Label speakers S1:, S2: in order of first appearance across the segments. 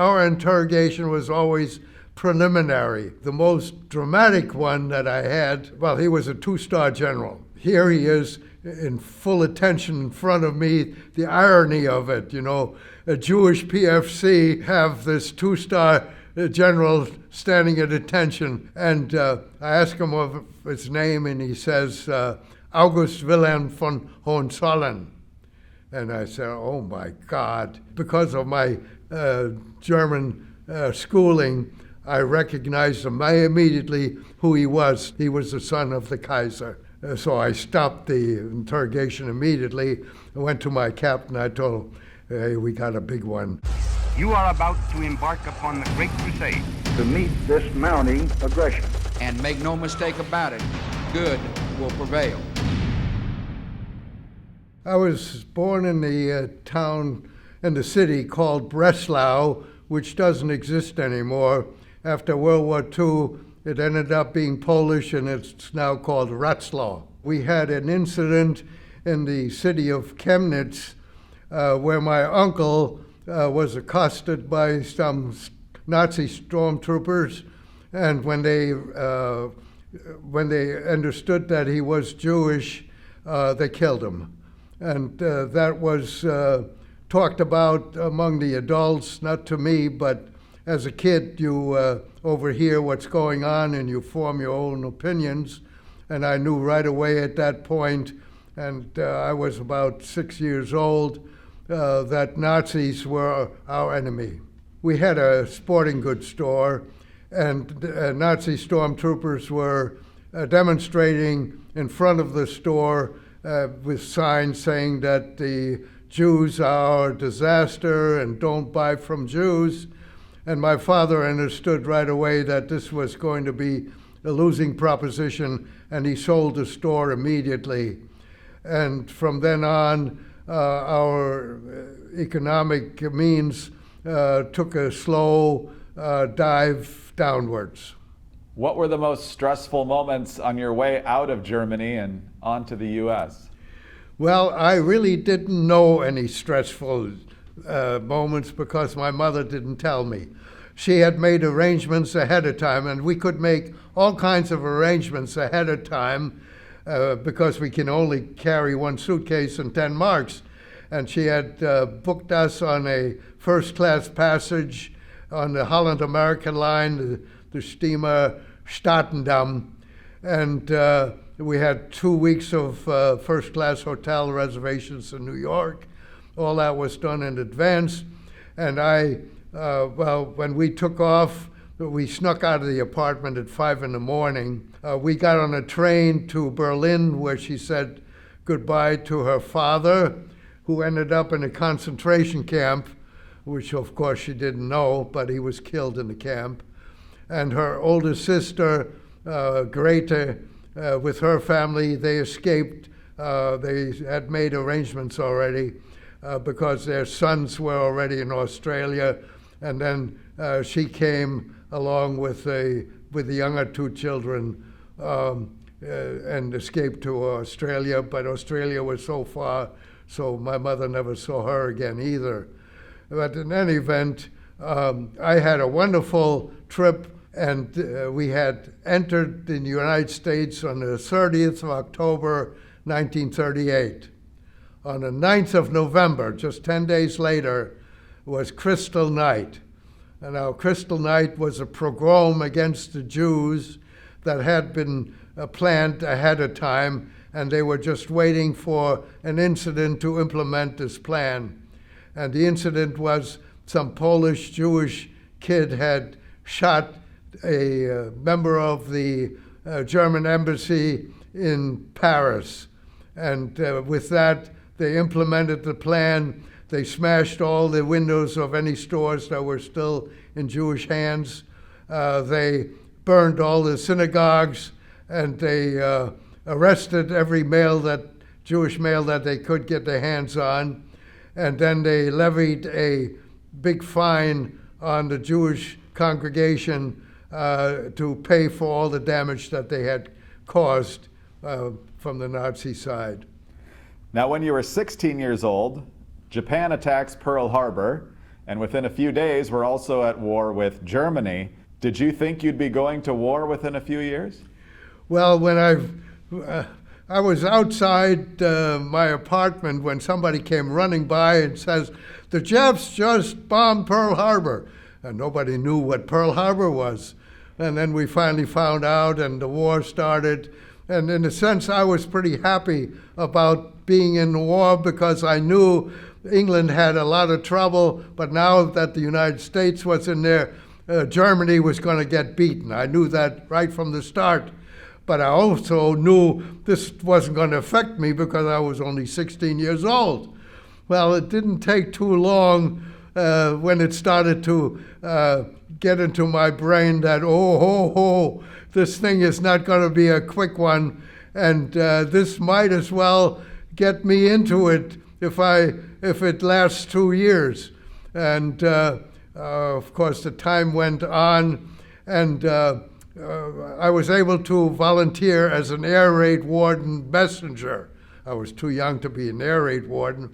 S1: our interrogation was always preliminary. The most dramatic one that I had, well, he was a two-star general. Here he is in full attention in front of me. The irony of it, you know, a Jewish PFC have this two-star general standing at attention. And I asked him of his name, and he says, August Wilhelm von Hohenzollern. And I said, oh my God. Because of my German schooling, I recognized him immediately who he was. He was the son of the Kaiser. So I stopped the interrogation immediately. I went to my captain. I told him, hey, we got a big one.
S2: You are about to embark upon the Great Crusade.
S3: To meet this mounting aggression.
S4: And make no mistake about it, good will prevail.
S1: I was born in the town, in the city called Breslau, which doesn't exist anymore. After World War II, it ended up being Polish, and it's now called Wrocław. We had an incident in the city of Chemnitz where my uncle was accosted by some Nazi stormtroopers, and when they understood that he was Jewish, they killed him. And that was talked about among the adults, not to me, but as a kid, you overhear what's going on and you form your own opinions. And I knew right away at that point, and I was about 6 years old, that Nazis were our enemy. We had a sporting goods store, and Nazi stormtroopers were demonstrating in front of the store with signs saying that the Jews are a disaster and don't buy from Jews. And my father understood right away that this was going to be a losing proposition, and he sold the store immediately. And from then on, our economic means took a slow dive downwards.
S5: What were the most stressful moments on your way out of Germany and onto the U.S.?
S1: Well, I really didn't know any stressful moments because my mother didn't tell me. She had made arrangements ahead of time, and we could make all kinds of arrangements ahead of time because we can only carry one suitcase and 10 marks. And she had booked us on a first-class passage on the Holland-American line, the steamer Statendam, and we had 2 weeks of first-class hotel reservations in New York. All that was done in advance, and when we took off, we snuck out of the apartment at 5 in the morning. We got on a train to Berlin, where she said goodbye to her father, who ended up in a concentration camp, which of course she didn't know, but he was killed in the camp. And her older sister, Grete, with her family, they escaped. They had made arrangements already because their sons were already in Australia. And then she came along with the younger two children and escaped to Australia. But Australia was so far, so my mother never saw her again either. But in any event, I had a wonderful trip, and we had entered the United States on the 30th of October, 1938. On the 9th of November, just 10 days later, was Crystal Night. And now Crystal Night was a pogrom against the Jews that had been planned ahead of time, and they were just waiting for an incident to implement this plan. And the incident was some Polish Jewish kid had shot a member of the German embassy in Paris. And with that, they implemented the plan. They smashed all the windows of any stores that were still in Jewish hands. They burned all the synagogues, and they arrested every Jewish male that they could get their hands on. And then they levied a big fine on the Jewish congregation to pay for all the damage that they had caused from the Nazi side.
S5: Now, when you were 16 years old, Japan attacks Pearl Harbor, And within a few days, we're also at war with Germany. Did you think you'd be going to war within a few years?
S1: Well, when I was outside my apartment when somebody came running by and says, "The Japs just bombed Pearl Harbor." And nobody knew what Pearl Harbor was. And then we finally found out, and the war started. And in a sense, I was pretty happy about being in the war because I knew England had a lot of trouble, but now that the United States was in there, Germany was going to get beaten. I knew that right from the start. But I also knew this wasn't going to affect me because I was only 16 years old. Well, it didn't take too long when it started to get into my brain that, this thing is not going to be a quick one, and this might as well get me into it if it lasts 2 years. And of course, the time went on, and I was able to volunteer as an air raid warden messenger. I was too young to be an air raid warden,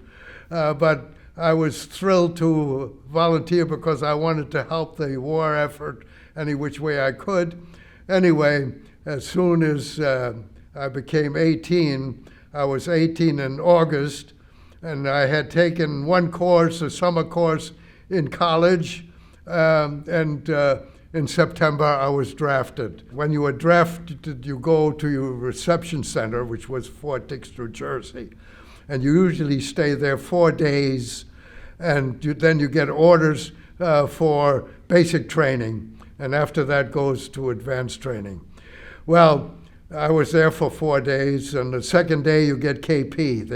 S1: but I was thrilled to volunteer because I wanted to help the war effort any which way I could. Anyway, as soon as I became 18, I was 18 in August, and I had taken one course, a summer course in college, and in September I was drafted. When you were drafted, you go to your reception center, which was Fort Dix, New Jersey, and you usually stay there 4 days, and then you get orders for basic training, and after that goes to advanced training. Well, I was there for 4 days, and the second day you get KP.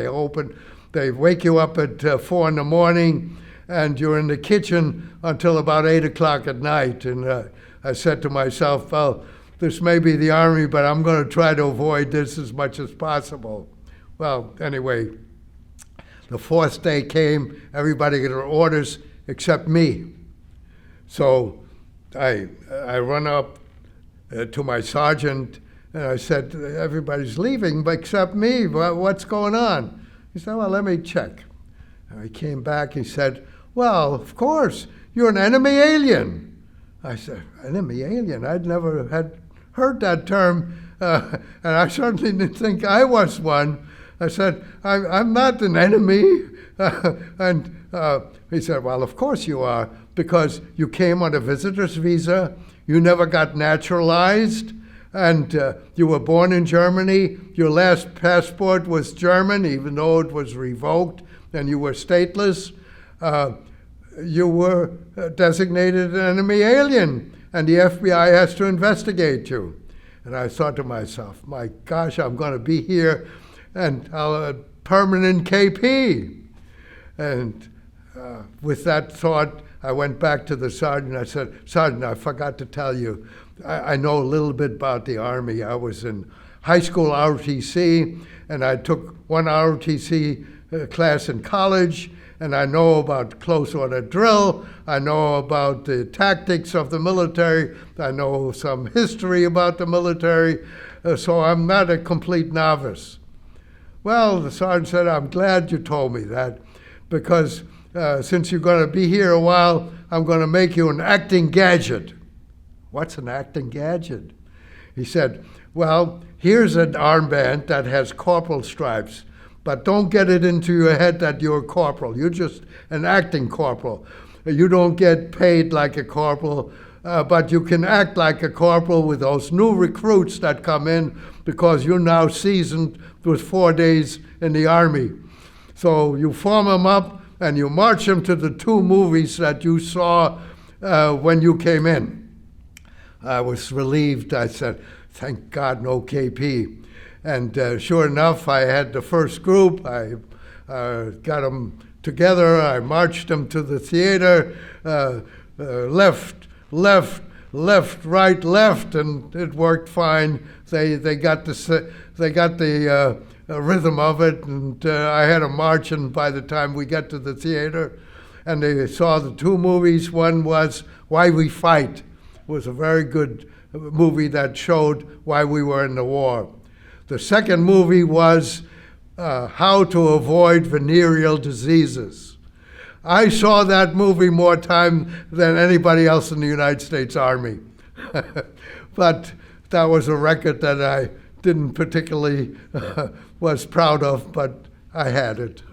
S1: They wake you up at 4 in the morning, and you're in the kitchen until about 8 o'clock at night. And I said to myself, well, this may be the Army, but I'm going to try to avoid this as much as possible. Well, anyway, the fourth day came, everybody got their orders except me. So I run up to my sergeant, and I said, everybody's leaving except me. What's going on? He said, well, let me check. And he came back, he said, well, of course, you're an enemy alien. I said, enemy alien? I'd never had heard that term, and I certainly didn't think I was one. I said, I'm not an enemy. And he said, well, of course you are, because you came on a visitor's visa, you never got naturalized, and you were born in Germany. Your last passport was German, even though it was revoked, and you were stateless. You were designated an enemy alien, and the FBI has to investigate you. And I thought to myself, my gosh, I'm going to be here, and I'll a permanent KP. And with that thought, I went back to the sergeant. I said, Sergeant, I forgot to tell you, I know a little bit about the Army. I was in high school ROTC, and I took one ROTC class in college, and I know about close order drill. I know about the tactics of the military. I know some history about the military, so I'm not a complete novice. Well, the sergeant said, I'm glad you told me that, because since you're going to be here a while, I'm going to make you an acting gadget. What's an acting gadget? He said, well, here's an armband that has corporal stripes, but don't get it into your head that you're a corporal. You're just an acting corporal. You don't get paid like a corporal, but you can act like a corporal with those new recruits that come in because you're now seasoned with 4 days in the Army. So you form them up and you march them to the 2 movies that you saw when you came in. I was relieved. I said, thank God, no KP. And sure enough, I had the first group. I got them together. I marched them to the theater, left, right, left, and it worked fine. They got the rhythm of it, and I had them marching by the time we got to the theater. And they saw the 2 movies. One was Why We Fight. It was a very good movie that showed why we were in the war. The second movie was How to Avoid Venereal Diseases. I saw that movie more time than anybody else in the United States Army. But that was a record that I didn't particularly was proud of, but I had it.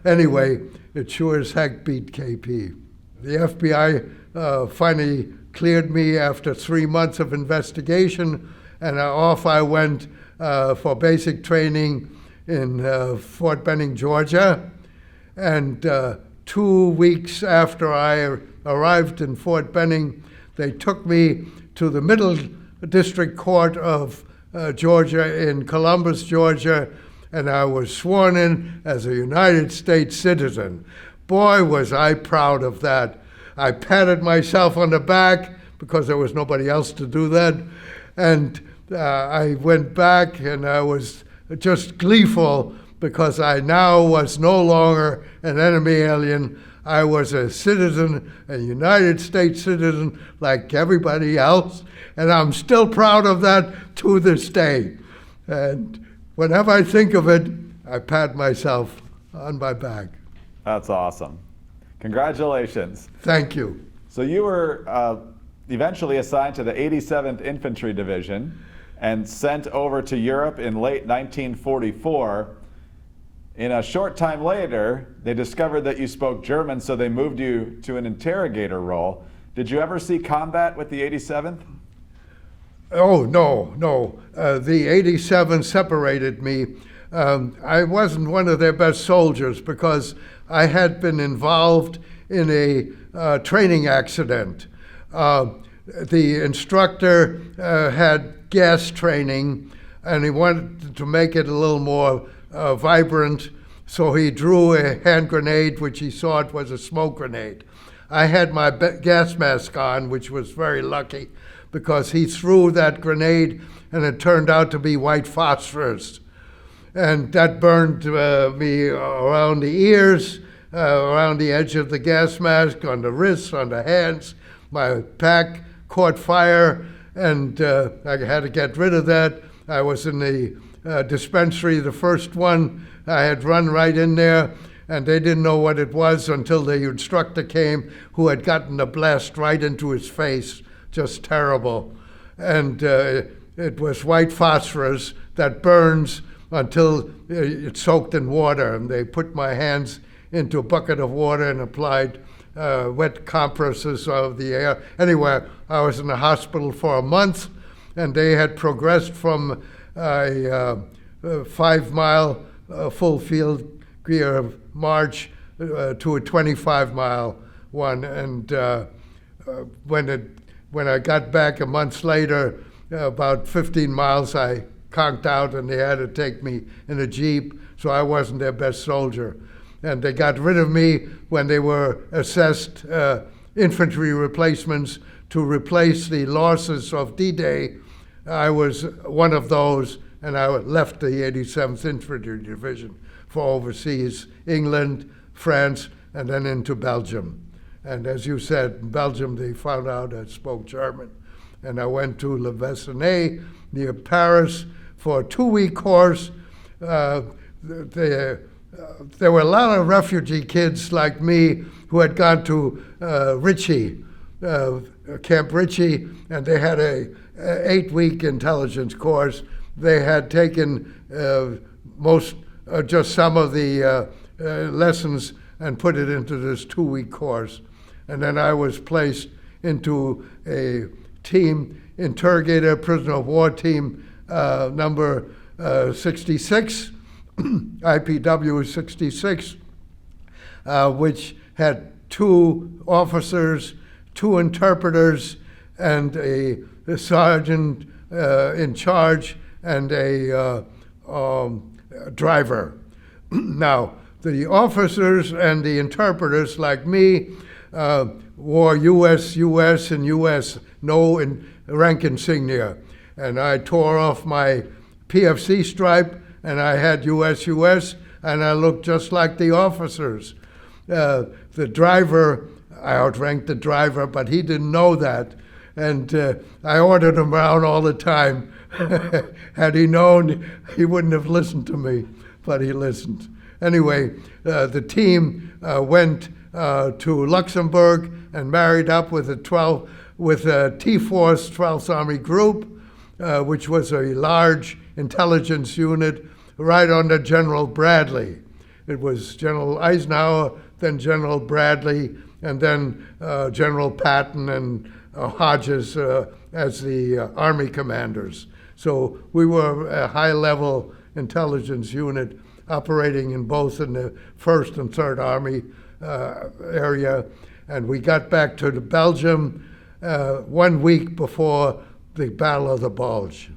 S1: Anyway, it sure as heck beat KP. The FBI finally cleared me after 3 months of investigation, and off I went for basic training in Fort Benning, Georgia. And 2 weeks after I arrived in Fort Benning, they took me to the Middle District Court of Georgia in Columbus, Georgia, and I was sworn in as a United States citizen. Boy, was I proud of that. I patted myself on the back because there was nobody else to do that. And I went back and I was just gleeful because I now was no longer an enemy alien. I was a citizen, a United States citizen like everybody else, and I'm still proud of that to this day. And whenever I think of it, I pat myself on my back.
S5: That's awesome. Congratulations.
S1: Thank you.
S5: So you were eventually assigned to the 87th Infantry Division and sent over to Europe in late 1944. In a short time later, they discovered that you spoke German, so they moved you to an interrogator role. Did you ever see combat with the 87th?
S1: Oh, no. The 87 separated me. I wasn't one of their best soldiers because I had been involved in a training accident. The instructor had gas training, and he wanted to make it a little more vibrant, so he drew a hand grenade, which he thought was a smoke grenade. I had my gas mask on, which was very lucky, because he threw that grenade, and it turned out to be white phosphorus. And that burned me around the ears, around the edge of the gas mask, on the wrists, on the hands. My pack caught fire, and I had to get rid of that. I was in the dispensary, the first one. I had run right in there, and they didn't know what it was until the instructor came, who had gotten a blast right into his face, just terrible. And it was white phosphorus that burns until it's soaked in water. And they put my hands into a bucket of water and applied wet compresses of the air. Anyway, I was in the hospital for a month, and they had progressed from a 5-mile full field gear march to a 25-mile one. And when I got back a month later, about 15 miles, I conked out, and they had to take me in a Jeep, so I wasn't their best soldier. And they got rid of me when they were assessed infantry replacements to replace the losses of D-Day. I was one of those, and I left the 87th Infantry Division for overseas, England, France, and then into Belgium. And as you said, in Belgium, they found out I spoke German. And I went to Le Vessenay near Paris for a 2-week course. There were a lot of refugee kids like me who had gone to Ritchie, Camp Ritchie, and they had a 8-week intelligence course. They had taken just some of the lessons and put it into this 2-week course. And then I was placed into a team, Interrogated prisoner of war team number 66, IPW 66, which had 2 officers, 2 interpreters, and a sergeant in charge, and a driver. Now, the officers and the interpreters, like me, wore US, and US, no rank insignia. And I tore off my PFC stripe, and I had US, and I looked just like the officers. The driver, I outranked the driver, but he didn't know that. And I ordered him around all the time. Had he known, he wouldn't have listened to me, but he listened. Anyway, the team went to Luxembourg and married up with a T-Force 12th Army Group, which was a large intelligence unit right under General Bradley. It was General Eisenhower, then General Bradley, and then General Patton and Hodges as the Army commanders. So we were a high-level intelligence unit operating in both in the 1st and 3rd Army area. And we got back to Belgium 1 week before the Battle of the Bulge.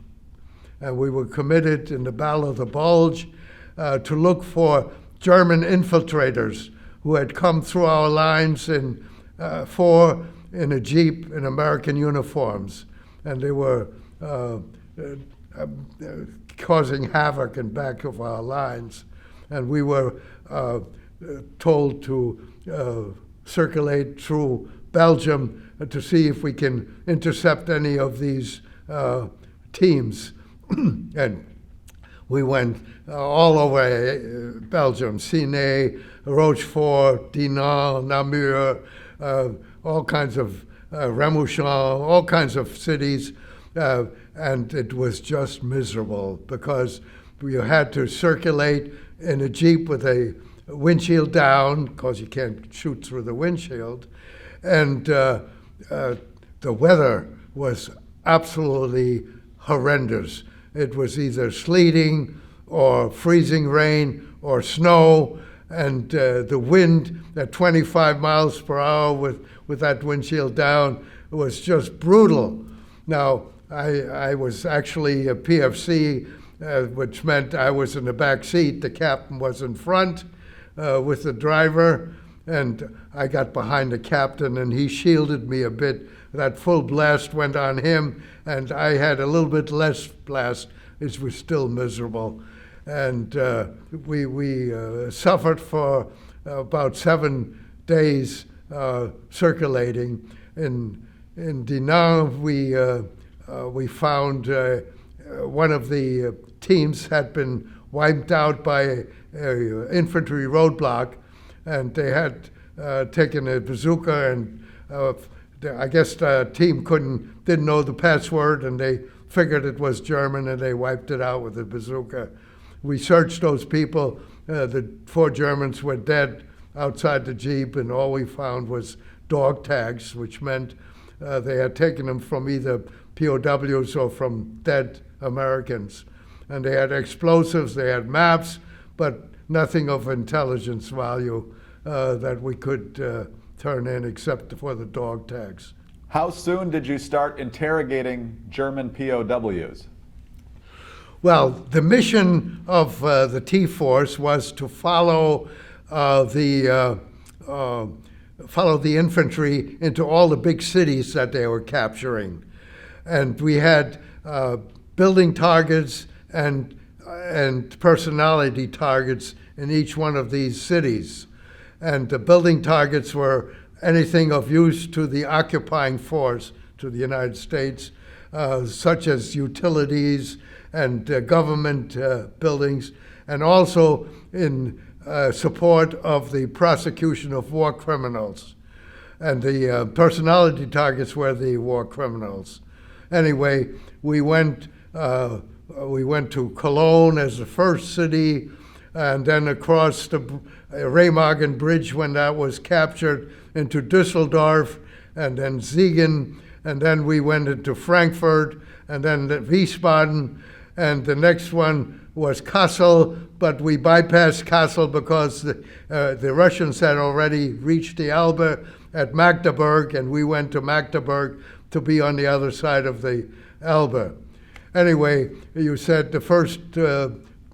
S1: And we were committed in the Battle of the Bulge to look for German infiltrators who had come through our lines in a Jeep in American uniforms. And they were causing havoc in back of our lines. And we were told to circulate through Belgium to see if we can intercept any of these teams. And we went all over Belgium, Ciney, Rochefort, Dinan, Namur, all kinds of Remouchamp, all kinds of cities. And it was just miserable because we had to circulate in a Jeep with a windshield down, because you can't shoot through the windshield. And the weather was absolutely horrendous. It was either sleeting or freezing rain or snow, and the wind at 25 miles per hour with that windshield down was just brutal. Now, I was actually a PFC, which meant I was in the back seat. The captain was in front with the driver, and I got behind the captain, and he shielded me a bit. That full blast went on him, and I had a little bit less blast. It was still miserable. And we suffered for about 7 days circulating. In Dinan, we found one of the teams had been wiped out by an infantry roadblock, and they had taken a bazooka, and I guess the team didn't know the password, and they figured it was German, and they wiped it out with a bazooka. We searched those people. The 4 Germans were dead outside the Jeep, and all we found was dog tags, which meant they had taken them from either POWs or from dead Americans. And they had explosives, they had maps, but nothing of intelligence value that we could turn in except for the dog tags.
S5: How soon did you start interrogating German POWs?
S1: Well, the mission of the T-Force was to follow the infantry into all the big cities that they were capturing. And we had building targets and personality targets in each one of these cities. And the building targets were anything of use to the occupying force, to the United States, such as utilities and government buildings, and also in support of the prosecution of war criminals. And the personality targets were the war criminals. Anyway, we went to Cologne as the first city, and then across the Remagen Bridge when that was captured, into Düsseldorf, and then Siegen, and then we went into Frankfurt, and then Wiesbaden, and the next one was Kassel, but we bypassed Kassel because the Russians had already reached the Elbe at Magdeburg, and we went to Magdeburg to be on the other side of the Elbe. Anyway, you said the first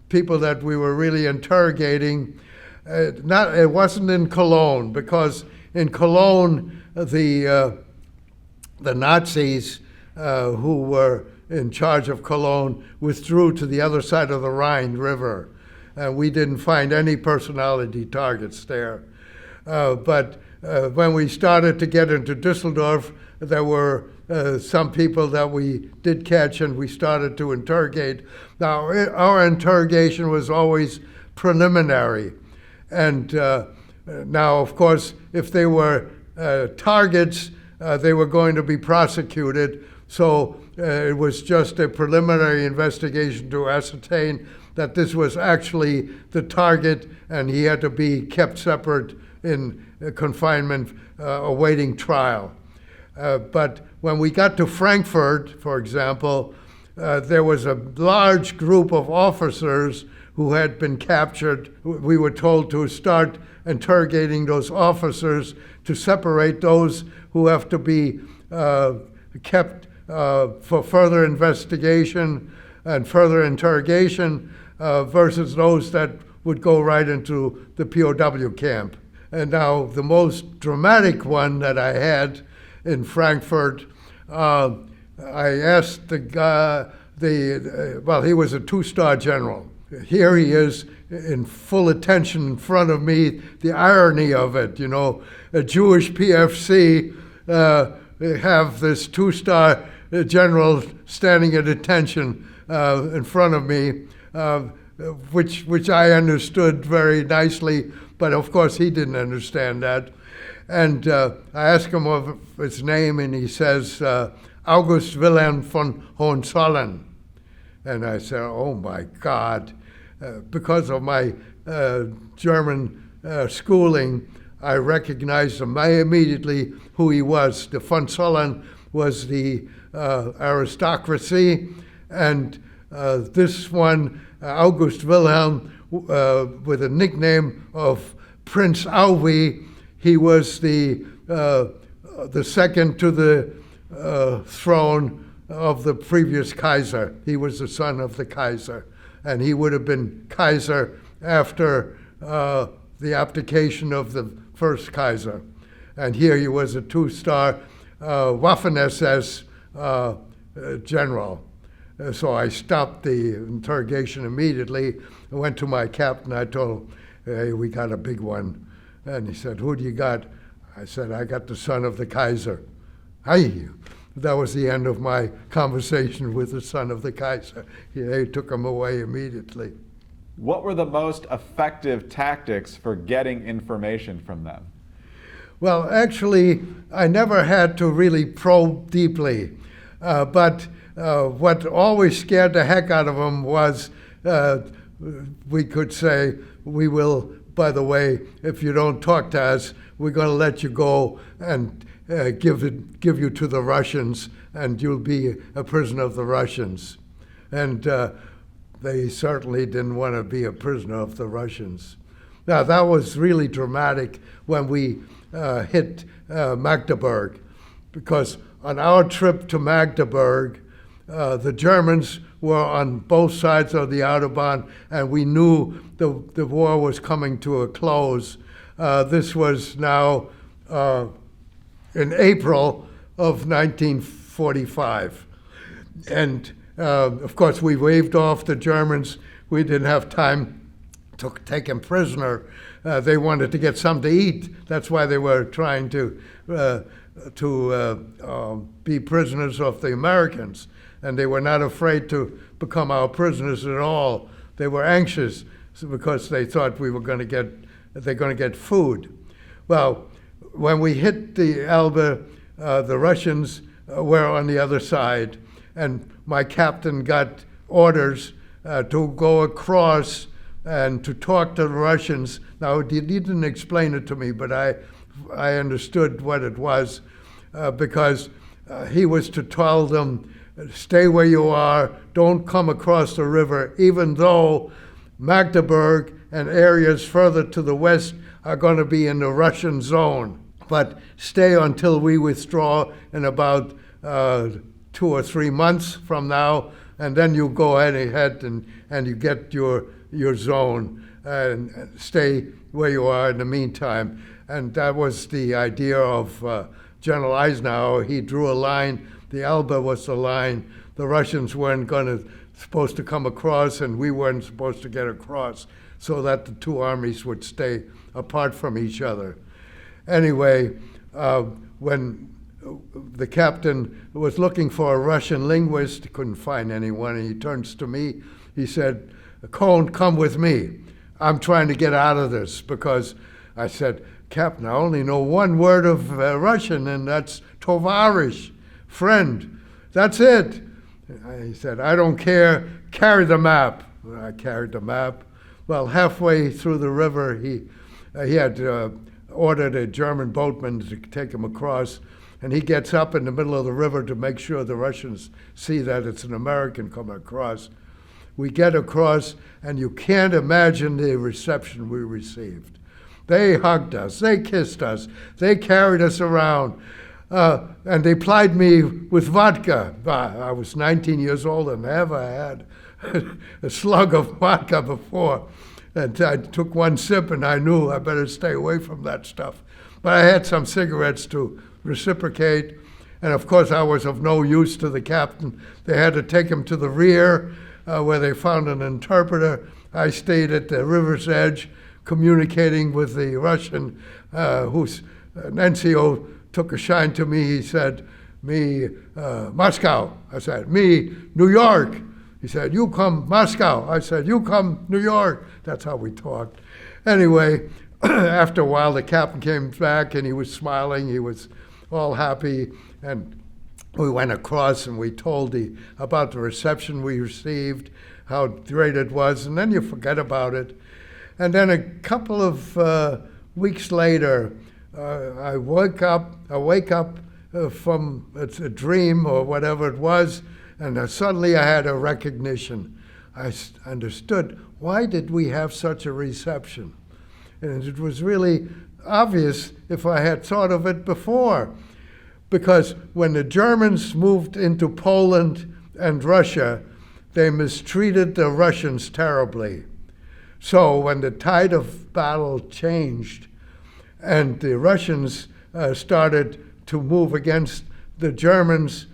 S1: people that we were really interrogating, it wasn't in Cologne, because in Cologne, the Nazis who were in charge of Cologne withdrew to the other side of the Rhine River. We didn't find any personality targets there. But when we started to get into Düsseldorf, there were some people that we did catch, and we started to interrogate. Now, our interrogation was always preliminary. And now, of course, if they were targets, they were going to be prosecuted. So it was just a preliminary investigation to ascertain that this was actually the target, and he had to be kept separate in confinement awaiting trial. But when we got to Frankfurt, for example, there was a large group of officers who had been captured. We were told to start interrogating those officers to separate those who have to be kept for further investigation and further interrogation versus those that would go right into the POW camp. And now the most dramatic one that I had in Frankfurt, I asked the guy, well, he was a two-star general. Here he is in full attention in front of me, the irony of it, you know, a Jewish PFC have this two-star general standing at attention in front of me, which I understood very nicely, but of course he didn't understand that. And I asked him of his name, and he says, August Wilhelm von Hohenzollern. And I said, oh my God. Because of my German schooling, I recognized him immediately who he was. The von Zollern was the aristocracy, and this one, August Wilhelm, with a nickname of Prince Auwe, he was the second to the throne of the previous Kaiser. He was the son of the Kaiser, and he would have been Kaiser after the abdication of the first Kaiser. And here he was a two-star Waffen-SS general. So I stopped the interrogation immediately. I went to my captain. I told him, hey, we got a big one. And he said, who do you got? I said, I got the son of the Kaiser. Hey, that was the end of my conversation with the son of the Kaiser. They took him away immediately.
S5: What were the most effective tactics for getting information from them?
S1: Well, actually, I never had to really probe deeply. But what always scared the heck out of them was we could say, we will, by the way, if you don't talk to us, we're going to let you go and give you to the Russians, and you'll be a prisoner of the Russians. And they certainly didn't want to be a prisoner of the Russians. Now, that was really dramatic when we hit Magdeburg, because on our trip to Magdeburg, the Germans were on both sides of the Autobahn, and we knew the war was coming to a close. This was now in April of 1945. And of course, we waved off the Germans. We didn't have time to take them prisoner. They wanted to get something to eat. That's why they were trying to be prisoners of the Americans. And they were not afraid to become our prisoners at all. They were anxious because they thought they're going to get food. Well, when we hit the Elbe, the Russians were on the other side, and my captain got orders to go across and to talk to the Russians. Now, he didn't explain it to me, but I understood what it was, because he was to tell them, stay where you are, don't come across the river, even though Magdeburg and areas further to the west are going to be in the Russian zone. But stay until we withdraw in about 2 or 3 months from now, and then you go ahead and you get your zone and stay where you are in the meantime. And that was the idea of General Eisenhower. He drew a line. The Elbe was the line. The Russians weren't supposed to come across, and we weren't supposed to get across, so that the two armies would stay apart from each other. Anyway, when the captain was looking for a Russian linguist, he couldn't find anyone, and he turns to me. He said, Cohn, come with me. I'm trying to get out of this because I said, Captain, I only know one word of Russian, and that's tovarish, friend. That's it. He said, I don't care, carry the map. I carried the map. Well, halfway through the river, he had ordered a German boatman to take him across, and he gets up in the middle of the river to make sure the Russians see that it's an American coming across. We get across, and you can't imagine the reception we received. They hugged us, they kissed us, they carried us around, and they plied me with vodka. I was 19 years old and never had a slug of vodka before. And I took one sip and I knew I better stay away from that stuff. But I had some cigarettes to reciprocate. And of course I was of no use to the captain. They had to take him to the rear where they found an interpreter. I stayed at the river's edge communicating with the Russian whose NCO took a shine to me. He said, me, Moscow. I said, me, New York. He said, you come Moscow. I said, you come New York. That's how we talked. Anyway, after a while, the captain came back and he was smiling. He was all happy. And we went across and we told about the reception we received, how great it was, and then you forget about it. And then a couple of weeks later, I wake up from a dream or whatever it was, and suddenly I had a recognition. I understood, why did we have such a reception? And it was really obvious if I had thought of it before. Because when the Germans moved into Poland and Russia, they mistreated the Russians terribly. So when the tide of battle changed and the Russians started to move against the Germans,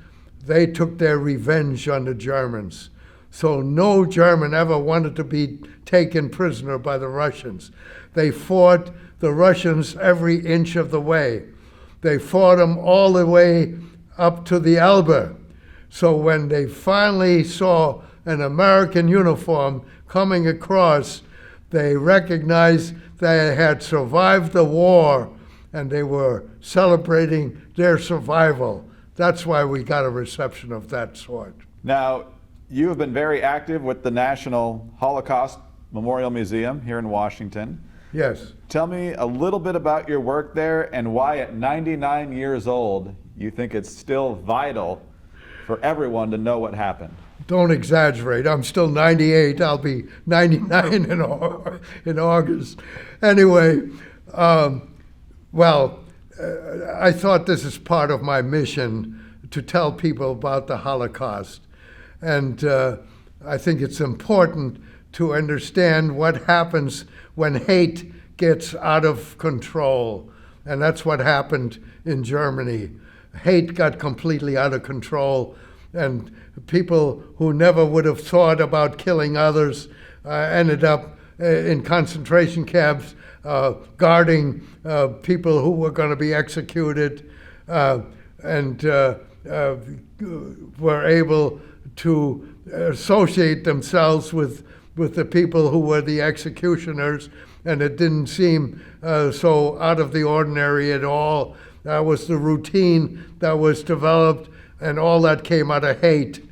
S1: they took their revenge on the Germans. So no German ever wanted to be taken prisoner by the Russians. They fought the Russians every inch of the way. They fought them all the way up to the Elbe. So when they finally saw an American uniform coming across, they recognized they had survived the war and they were celebrating their survival. That's why we got a reception of that sort.
S5: Now, you have been very active with the National Holocaust Memorial Museum here in Washington.
S1: Yes.
S5: Tell me a little bit about your work there and why at 99 years old you think it's still vital for everyone to know what happened.
S1: Don't exaggerate. I'm still 98. I'll be 99 in August. Anyway, I thought this is part of my mission to tell people about the Holocaust. And I think it's important to understand what happens when hate gets out of control. And that's what happened in Germany. Hate got completely out of control, and people who never would have thought about killing others ended up in concentration camps guarding people who were going to be executed, and were able to associate themselves with the people who were the executioners, and it didn't seem so out of the ordinary at all. That was the routine that was developed, and all that came out of hate.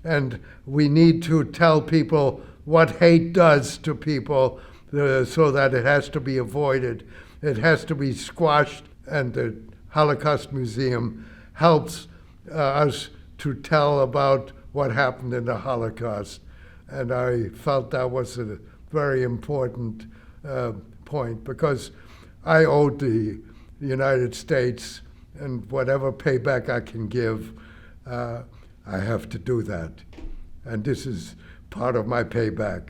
S1: And we need to tell people what hate does to people so that it has to be avoided. It has to be squashed, and the Holocaust Museum helps us to tell about what happened in the Holocaust. And I felt that was a very important point, because I owed the United States, and whatever payback I can give, I have to do that. And this is part of my payback.